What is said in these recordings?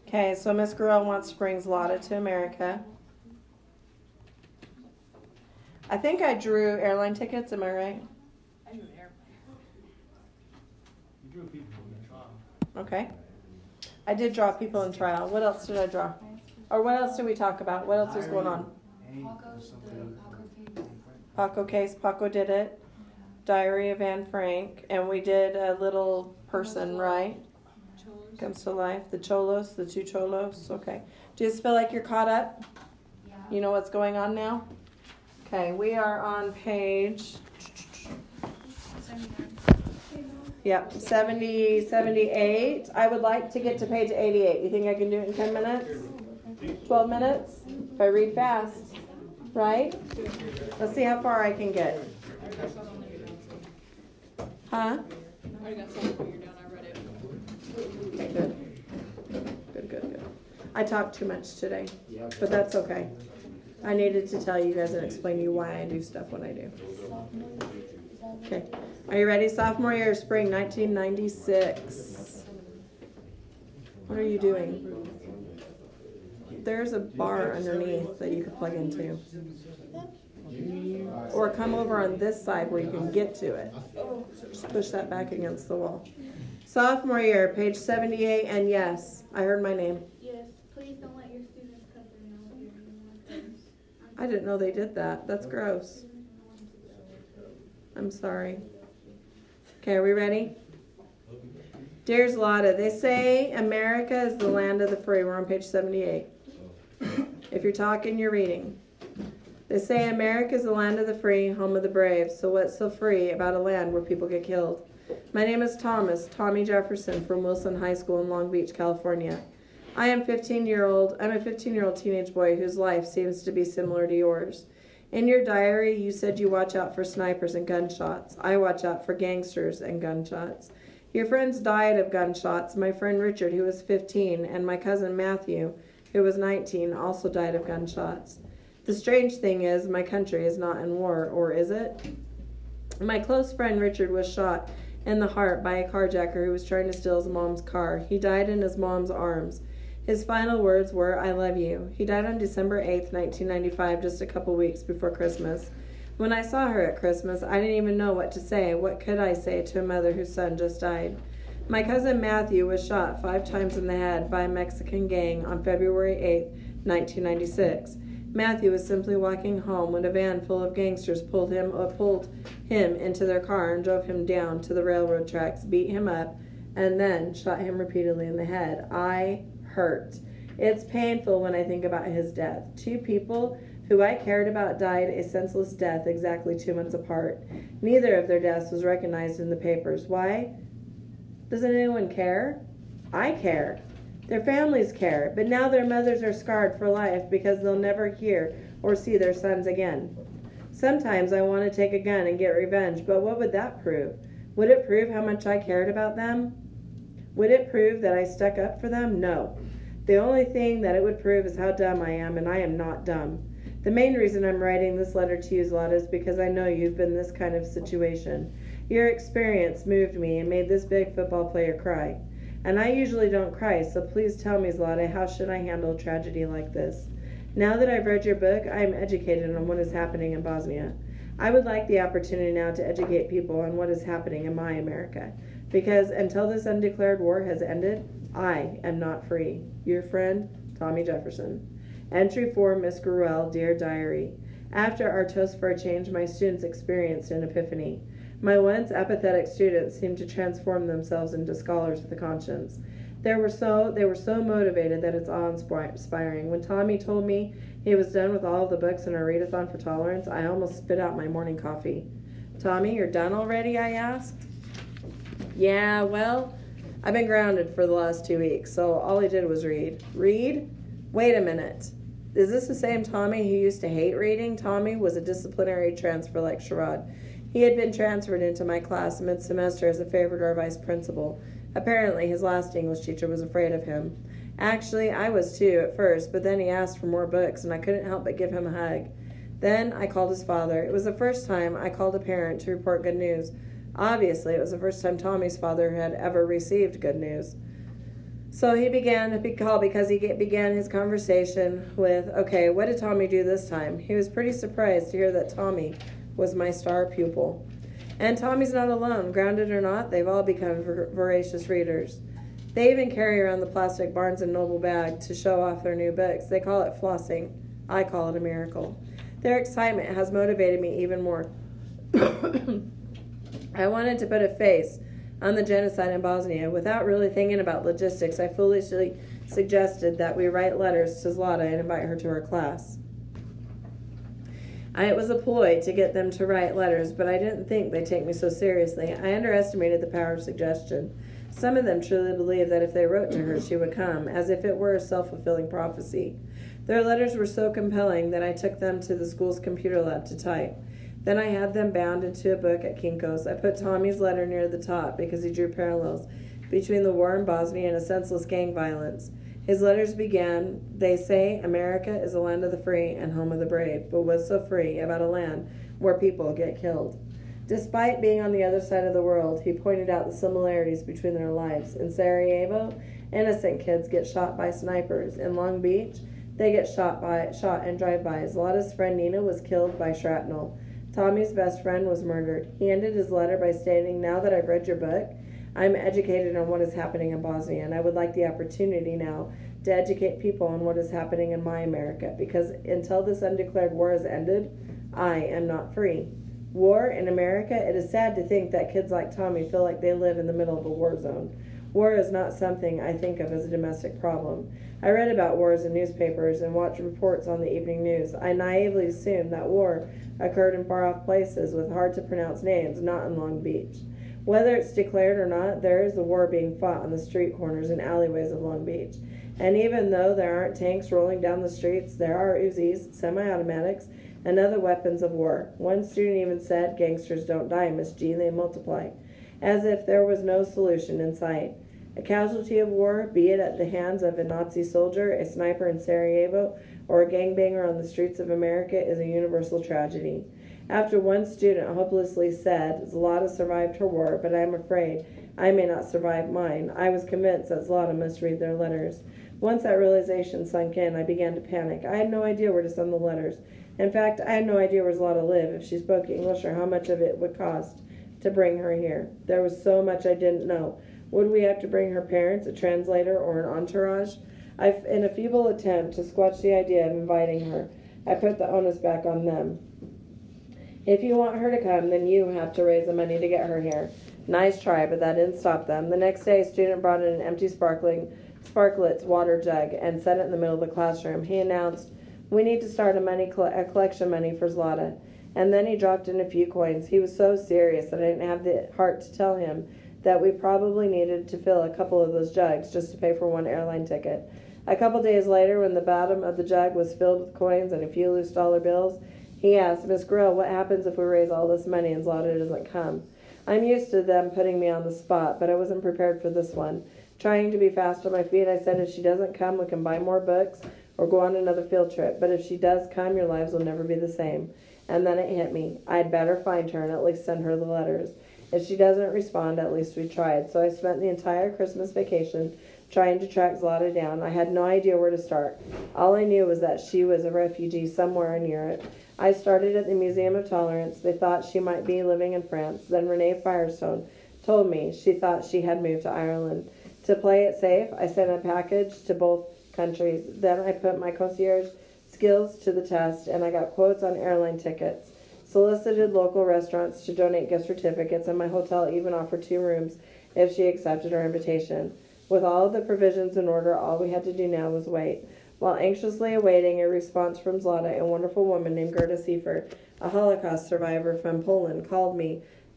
Okay, so Miss Gurrell wants to bring Zlata to America. I think I drew airline tickets, am I right? I drew airplane. You drew people in the trial. Okay. I did draw people in trial. What else did I draw? Or what else did we talk about? What else was going on? Paco case. Paco did it. Diary of Anne Frank. And we did a little person, right? Cholos. Comes to life. The Cholos, the two Cholos. Okay. Do you just feel like you're caught up? Yeah. You know what's going on now? Okay, we are on page 70, 78. I would like to get to page 88. You think I can do it in 10 minutes? 12 minutes? If I read fast, right? Let's see how far I can get. Huh? I already got something when you're done. I read it. Okay, good. Good. I talked too much today, but that's okay. I needed to tell you guys and explain to you why I do stuff when I do. Okay. Are you ready? Sophomore year of spring, 1996. What are you doing? There's a bar underneath that you could plug into. Or come over on this side where you can get to it. Just push that back against the wall. Sophomore year, page 78, and yes, I heard my name. Yes, please don't let your students cut their nails or anything. I didn't know they did that. That's gross. I'm sorry. Okay, are we ready? Dear Zlata, they say America is the land of the free. We're on page 78. If you're talking, you're reading. They say America is the land of the free, home of the brave. So what's so free about a land where people get killed? My name is Tommy Jefferson from Wilson High School in Long Beach, California. I'm a 15-year-old teenage boy whose life seems to be similar to yours. In your diary, you said you watch out for snipers and gunshots. I watch out for gangsters and gunshots. Your friends died of gunshots. My friend Richard, who was 15, and my cousin Matthew, who was 19, also died of gunshots. The strange thing is, my country is not in war, or is it? My close friend Richard was shot in the heart by a carjacker who was trying to steal his mom's car. He died in his mom's arms. His final words were, "I love you." He died on December 8th, 1995, just a couple weeks before Christmas. When I saw her at Christmas, I didn't even know what to say. What could I say to a mother whose son just died? My cousin Matthew was shot 5 times in the head by a Mexican gang on February 8th, 1996. Matthew was simply walking home when a van full of gangsters pulled him into their car and drove him down to the railroad tracks, beat him up, and then shot him repeatedly in the head. I hurt. It's painful when I think about his death. 2 people who I cared about died a senseless death exactly 2 months apart. Neither of their deaths was recognized in the papers. Why? Doesn't anyone care? I care. Their families care, but now their mothers are scarred for life because they'll never hear or see their sons again. Sometimes I want to take a gun and get revenge, but what would that prove? Would it prove how much I cared about them? Would it prove that I stuck up for them? No. The only thing that it would prove is how dumb I am, and I am not dumb. The main reason I'm writing this letter to you, Zlata, is because I know you've been in this kind of situation. Your experience moved me and made this big football player cry. And I usually don't cry, so please tell me, Zlata, how should I handle a tragedy like this? Now that I've read your book, I am educated on what is happening in Bosnia. I would like the opportunity now to educate people on what is happening in my America. Because until this undeclared war has ended, I am not free. Your friend, Tommy Jefferson. Entry 4, Miss Gruelle, Dear Diary. After our toast for a change, my students experienced an epiphany. My once apathetic students seemed to transform themselves into scholars with a conscience. They were so motivated that it's awe-inspiring. When Tommy told me he was done with all of the books in our readathon for tolerance, I almost spit out my morning coffee. Tommy, you're done already? I asked. Yeah, well, I've been grounded for the last 2 weeks, so all I did was read. Read? Wait a minute. Is this the same Tommy who used to hate reading? Tommy was a disciplinary transfer like Sherrod. He had been transferred into my class mid-semester as a favorite of our vice principal. Apparently, his last English teacher was afraid of him. Actually, I was too at first, but then he asked for more books, and I couldn't help but give him a hug. Then I called his father. It was the first time I called a parent to report good news. Obviously, it was the first time Tommy's father had ever received good news. So he began to be called because began his conversation with, okay, what did Tommy do this time? He was pretty surprised to hear that Tommy was my star pupil. And Tommy's not alone. Grounded or not, they've all become voracious readers. They even carry around the plastic Barnes & Noble bag to show off their new books. They call it flossing. I call it a miracle. Their excitement has motivated me even more. I wanted to put a face on the genocide in Bosnia. Without really thinking about logistics, I foolishly suggested that we write letters to Zlata and invite her to our class. It was a ploy to get them to write letters, but I didn't think they'd take me so seriously. I underestimated the power of suggestion. Some of them truly believed that if they wrote to her, she would come, as if it were a self-fulfilling prophecy. Their letters were so compelling that I took them to the school's computer lab to type. Then I had them bound into a book at Kinko's. I put Tommy's letter near the top because he drew parallels between the war in Bosnia and a senseless gang violence. His letters began, they say America is the land of the free and home of the brave, but what's so free about a land where people get killed? Despite being on the other side of the world, he pointed out the similarities between their lives. In Sarajevo, innocent kids get shot by snipers. In Long Beach, they get shot in drive-bys. Zlata's friend Nina was killed by shrapnel. Tommy's best friend was murdered. He ended his letter by stating, now that I've read your book, I'm educated on what is happening in Bosnia, and I would like the opportunity now to educate people on what is happening in my America, because until this undeclared war has ended, I am not free. War in America, it is sad to think that kids like Tommy feel like they live in the middle of a war zone. War is not something I think of as a domestic problem. I read about wars in newspapers and watched reports on the evening news. I naively assumed that war occurred in far-off places with hard-to-pronounce names, not in Long Beach. Whether it's declared or not, there is a war being fought on the street corners and alleyways of Long Beach. And even though there aren't tanks rolling down the streets, there are Uzis, semi-automatics, and other weapons of war. One student even said, gangsters don't die, Miss G, they multiply. As if there was no solution in sight. A casualty of war, be it at the hands of a Nazi soldier, a sniper in Sarajevo, or a gangbanger on the streets of America, is a universal tragedy. After one student hopelessly said, Zlata survived her war, but I am afraid I may not survive mine, I was convinced that Zlata must read their letters. Once that realization sunk in, I began to panic. I had no idea where to send the letters. In fact, I had no idea where Zlata lived, if she spoke English, or how much of it would cost to bring her here. There was so much I didn't know. Would we have to bring her parents, a translator, or an entourage? In a feeble attempt to squelch the idea of inviting her, I put the onus back on them. If you want her to come, then you have to raise the money to get her here. Nice try, but that didn't stop them. The next day, a student brought in an empty Sparkletts water jug and set it in the middle of the classroom. He announced, we need to start a collection money for Zlata. And then he dropped in a few coins. He was so serious that I didn't have the heart to tell him that we probably needed to fill a couple of those jugs just to pay for one airline ticket. A couple days later, when the bottom of the jug was filled with coins and a few loose dollar bills, he asked, Miss Grill, what happens if we raise all this money and Zlata doesn't come? I'm used to them putting me on the spot, but I wasn't prepared for this one. Trying to be fast on my feet, I said, if she doesn't come, we can buy more books or go on another field trip. But if she does come, your lives will never be the same. And then it hit me. I'd better find her and at least send her the letters. If she doesn't respond, at least we tried. So I spent the entire Christmas vacation trying to track Zlata down. I had no idea where to start. All I knew was that she was a refugee somewhere in Europe. I started at the Museum of Tolerance. They thought she might be living in France. Then Renee Firestone told me she thought she had moved to Ireland. To play it safe, I sent a package to both countries. Then I put my concierge skills to the test, and I got quotes on airline tickets. Solicited local restaurants to donate gift certificates, and my hotel even offered 2 rooms if she accepted our invitation. With all of the provisions in order, all we had to do now was wait. While anxiously awaiting a response from Zlata, a wonderful woman named Gerda Seifert, a Holocaust survivor from Poland, called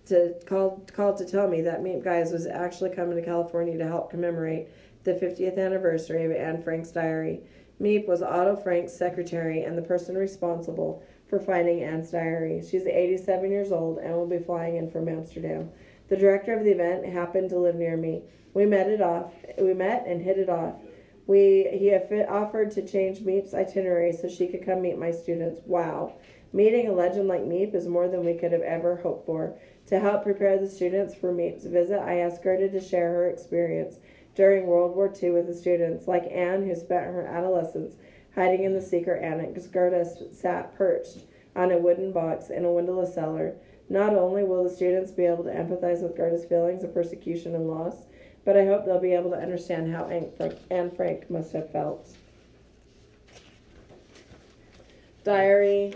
to tell me that Meep Guys was actually coming to California to help commemorate the 50th anniversary of Anne Frank's diary. Meep was Otto Frank's secretary and the person responsible for finding Anne's diary. She's 87 years old and will be flying in from Amsterdam. The director of the event happened to live near me. We met and hit it off. He offered to change Meep's itinerary so she could come meet my students. Wow. Meeting a legend like Meep is more than we could have ever hoped for. To help prepare the students for Meep's visit, I asked Gerda to share her experience during World War II with the students. Like Anne, who spent her adolescence hiding in the secret annex, Gerda sat perched on a wooden box in a windowless cellar. Not only will the students be able to empathize with Gerda's feelings of persecution and loss, but I hope they'll be able to understand how Anne Frank must have felt. Diary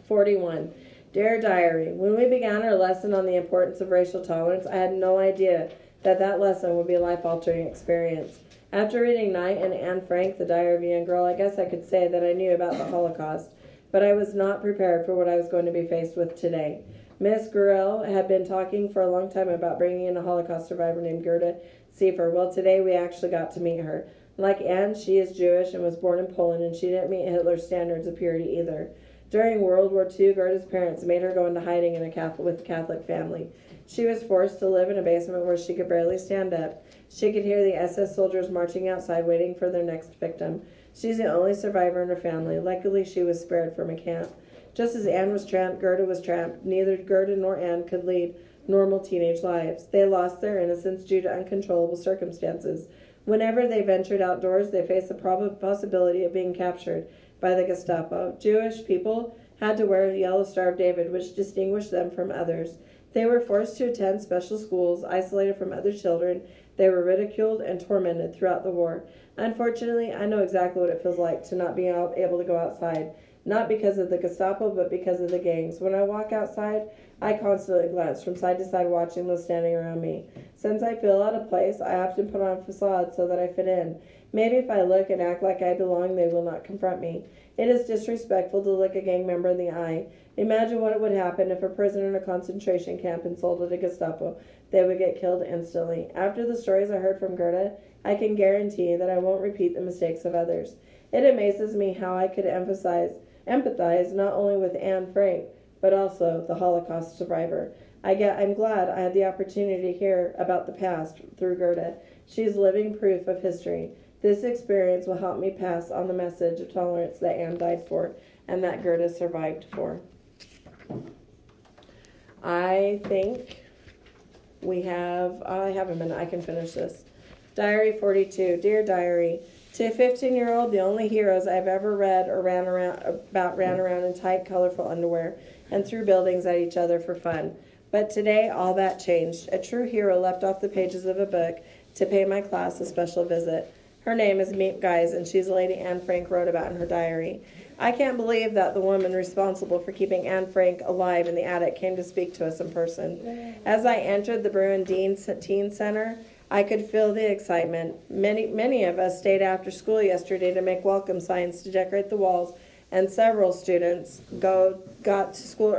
41. Dear Diary, when we began our lesson on the importance of racial tolerance, I had no idea that lesson would be a life-altering experience. After reading Knight and Anne Frank, The Diary of a Young Girl, I guess I could say that I knew about the Holocaust, but I was not prepared for what I was going to be faced with today. Miss Gurrell had been talking for a long time about bringing in a Holocaust survivor named Gerda Siefer. Well, today we actually got to meet her. Like Anne, she is Jewish and was born in Poland, and she didn't meet Hitler's standards of purity either. During World War II, Gerda's parents made her go into hiding with a Catholic family. She was forced to live in a basement where she could barely stand up. She could hear the SS soldiers marching outside, waiting for their next victim. She's the only survivor in her family. Luckily, she was spared from a camp. Just as Anne was trapped, Gerda was trapped. Neither Gerda nor Anne could lead normal teenage lives. They lost their innocence due to uncontrollable circumstances. Whenever they ventured outdoors, they faced the possibility of being captured by the Gestapo. Jewish people had to wear the Yellow Star of David, which distinguished them from others. They were forced to attend special schools, isolated from other children. They were ridiculed and tormented throughout the war. Unfortunately, I know exactly what it feels like to not be able to go outside, not because of the Gestapo, but because of the gangs. When I walk outside, I constantly glance from side to side, watching those standing around me. Since I feel out of place, I often put on a facade so that I fit in. Maybe if I look and act like I belong, they will not confront me. It is disrespectful to look a gang member in the eye. Imagine what would happen if a prisoner in a concentration camp insulted a Gestapo. They would get killed instantly. After the stories I heard from Gerda, I can guarantee that I won't repeat the mistakes of others. It amazes me how I could empathize not only with Anne Frank, but also the Holocaust survivor. I'm glad I had the opportunity to hear about the past through Gerda. She is living proof of history. This experience will help me pass on the message of tolerance that Anne died for and that Gerda survived for. I think I have a minute. I can finish this. Diary 42. Dear Diary, to a 15-year-old, the only heroes I've ever read or ran around in tight, colorful underwear and threw buildings at each other for fun. But today, all that changed. A true hero left off the pages of a book to pay my class a special visit. Her name is Meep Guys, and she's a lady Anne Frank wrote about in her diary. I can't believe that the woman responsible for keeping Anne Frank alive in the attic came to speak to us in person. As I entered the Bruin Teen Center, I could feel the excitement. Many of us stayed after school yesterday to make welcome signs to decorate the walls, and several students got to school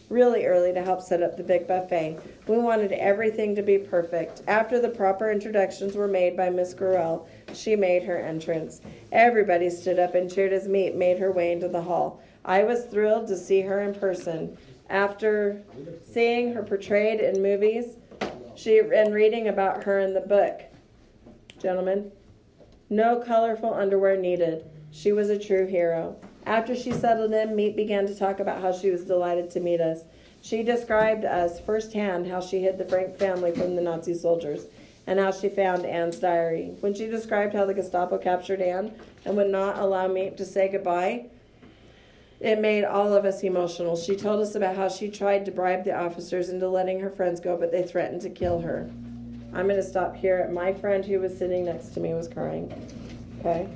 really early to help set up the big buffet. We wanted everything to be perfect. After the proper introductions were made by Miss Gurrell, she made her entrance. Everybody stood up and cheered as Meep made her way into the hall. I was thrilled to see her in person. After seeing her portrayed in movies, and reading about her in the book, gentlemen, no colorful underwear needed. She was a true hero. After she settled in, Meep began to talk about how she was delighted to meet us. She described us firsthand how she hid the Frank family from the Nazi soldiers and how she found Anne's diary. When she described how the Gestapo captured Anne and would not allow Meep to say goodbye, it made all of us emotional. She told us about how she tried to bribe the officers into letting her friends go, but they threatened to kill her. I'm going to stop here. My friend who was sitting next to me was crying. Okay?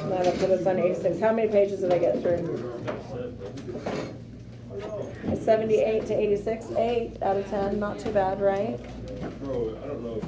That'll put us on 86. How many pages did I get through? 78 to 86. 8 out of 10. Not too bad, right? Bro, I don't know.